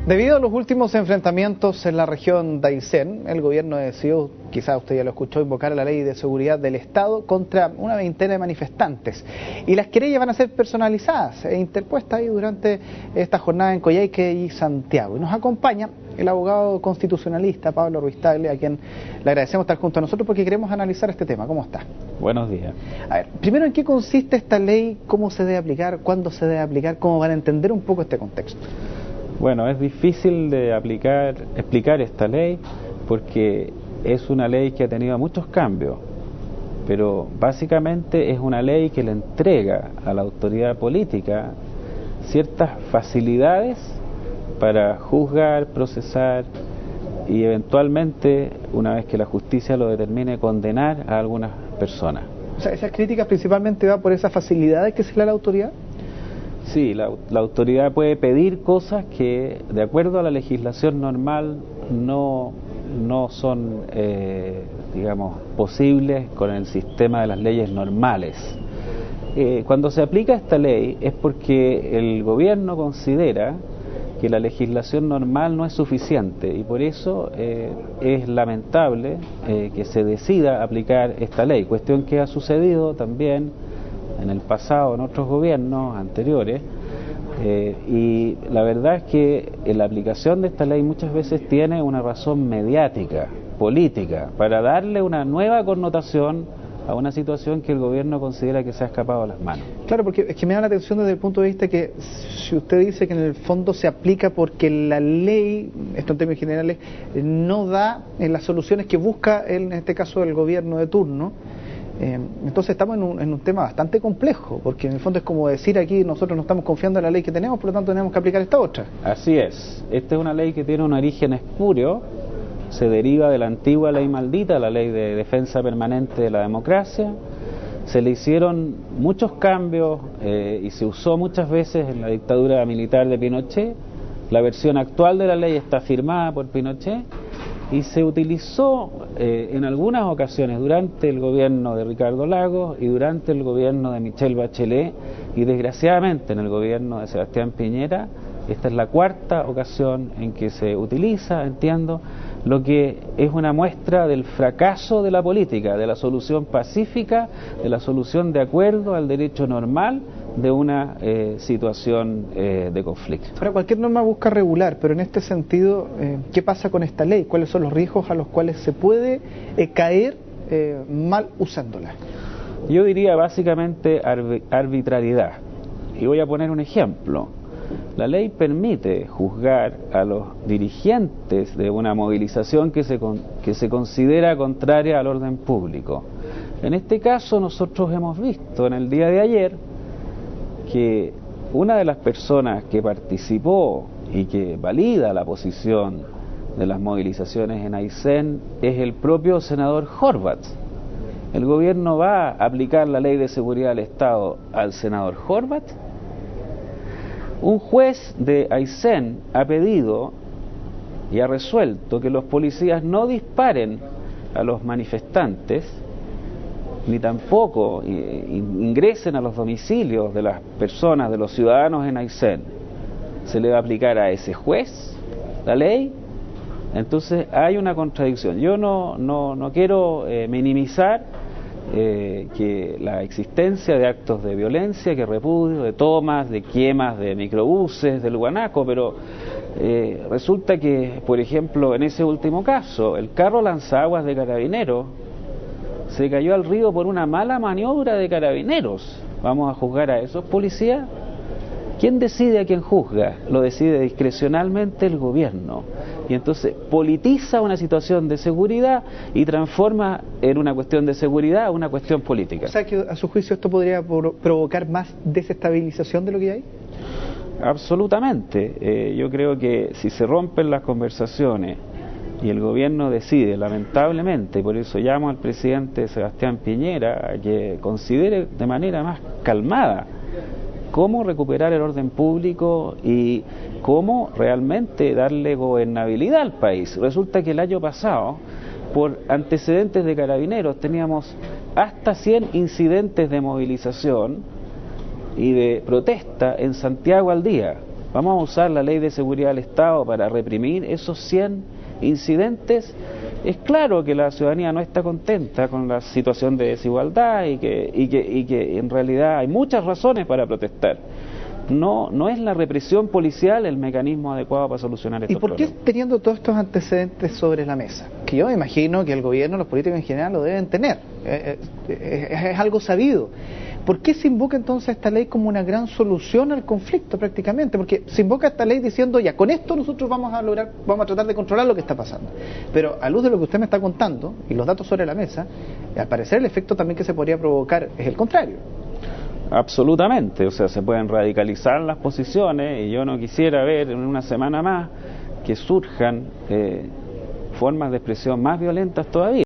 Debido a los últimos enfrentamientos en la región de Aysén, el gobierno decidió, quizás usted ya lo escuchó, invocar la ley de seguridad del Estado contra una veintena de manifestantes. Y las querellas van a ser personalizadas e interpuestas ahí durante esta jornada en Coyhaique y Santiago. Y nos acompaña el abogado constitucionalista Pablo Ruiz Tagle, a quien le agradecemos estar junto a nosotros porque queremos analizar este tema. ¿Cómo está? Buenos días. A ver, primero, ¿en qué consiste esta ley? ¿Cómo se debe aplicar? ¿Cuándo se debe aplicar? ¿Cómo van a entender un poco este contexto? Bueno, es difícil de explicar esta ley porque es una ley que ha tenido muchos cambios, pero básicamente es una ley que le entrega a la autoridad política ciertas facilidades para juzgar, procesar y eventualmente, una vez que la justicia lo determine, condenar a algunas personas. O sea, esas críticas principalmente van por esas facilidades que se le da a la autoridad. Sí, la autoridad puede pedir cosas que, de acuerdo a la legislación normal, no son, digamos, posibles con el sistema de las leyes normales. Cuando se aplica esta ley es porque el gobierno considera que la legislación normal no es suficiente y por eso es lamentable que se decida aplicar esta ley, cuestión que ha sucedido también en el pasado, en otros gobiernos anteriores, y la verdad es que la aplicación de esta ley muchas veces tiene una razón mediática, política, para darle una nueva connotación a una situación que el gobierno considera que se ha escapado de las manos. Claro, porque es que me da la atención desde el punto de vista que si usted dice que en el fondo se aplica porque la ley, esto en términos generales, no da las soluciones que busca, en este caso, el gobierno de turno, entonces estamos en un tema bastante complejo, porque en el fondo es como decir aquí nosotros no estamos confiando en la ley que tenemos, por lo tanto tenemos que aplicar esta otra. Así es, esta es una ley que tiene un origen espurio, se deriva de la antigua ley maldita, la ley de defensa permanente de la democracia, se le hicieron muchos cambios y se usó muchas veces en la dictadura militar de Pinochet. La versión actual de la ley está firmada por Pinochet y se utilizó en algunas ocasiones durante el gobierno de Ricardo Lagos y durante el gobierno de Michelle Bachelet y desgraciadamente en el gobierno de Sebastián Piñera. Esta es la cuarta ocasión en que se utiliza, entiendo, lo que es una muestra del fracaso de la política, de la solución pacífica, de la solución de acuerdo al derecho normal de una situación de conflicto. Ahora, cualquier norma busca regular, pero en este sentido, ¿qué pasa con esta ley? ¿Cuáles son los riesgos a los cuales se puede caer mal usándola? Yo diría básicamente arbitrariedad. Y voy a poner un ejemplo. La ley permite juzgar a los dirigentes de una movilización que se considera contraria al orden público. En este caso nosotros hemos visto en el día de ayer que una de las personas que participó y que valida la posición de las movilizaciones en Aysén es el propio senador Horvath. ¿El gobierno va a aplicar la ley de seguridad del Estado al senador Horvath? Un juez de Aysén ha pedido y ha resuelto que los policías no disparen a los manifestantes ni tampoco ingresen a los domicilios de las personas, de los ciudadanos en Aysén. ¿Se le va a aplicar a ese juez la ley? Entonces hay una contradicción. Yo no quiero minimizar que la existencia de actos de violencia, que repudio, de tomas, de quemas de microbuses, del guanaco, pero resulta que, por ejemplo, en ese último caso, el carro lanzaguas de Carabineros se cayó al río por una mala maniobra de Carabineros. ¿Vamos a juzgar a esos policías? ¿Quién decide a quién juzga? Lo decide discrecionalmente el gobierno. Y entonces politiza una situación de seguridad y transforma en una cuestión de seguridad una cuestión política. O sea que a su juicio esto podría provocar más desestabilización de lo que hay. Absolutamente. Yo creo que si se rompen las conversaciones y el gobierno decide, lamentablemente, por eso llamo al presidente Sebastián Piñera a que considere de manera más calmada cómo recuperar el orden público y cómo realmente darle gobernabilidad al país. Resulta que el año pasado, por antecedentes de Carabineros, teníamos hasta 100 incidentes de movilización y de protesta en Santiago al día. vamos a usar la ley de seguridad del Estado para reprimir esos 100 incidentes. Es claro que la ciudadanía no está contenta con la situación de desigualdad y que en realidad hay muchas razones para protestar. No es la represión policial el mecanismo adecuado para solucionar estos problemas. ¿Y por qué teniendo todos estos antecedentes sobre la mesa? Que yo me imagino que el gobierno, los políticos en general lo deben tener, es algo sabido. ¿Por qué se invoca entonces esta ley como una gran solución al conflicto prácticamente? Porque se invoca esta ley diciendo, ya, con esto nosotros vamos a tratar de controlar lo que está pasando. Pero a luz de lo que usted me está contando y los datos sobre la mesa, al parecer el efecto también que se podría provocar es el contrario. Absolutamente, o sea, se pueden radicalizar las posiciones y yo no quisiera ver en una semana más que surjan formas de expresión más violentas todavía.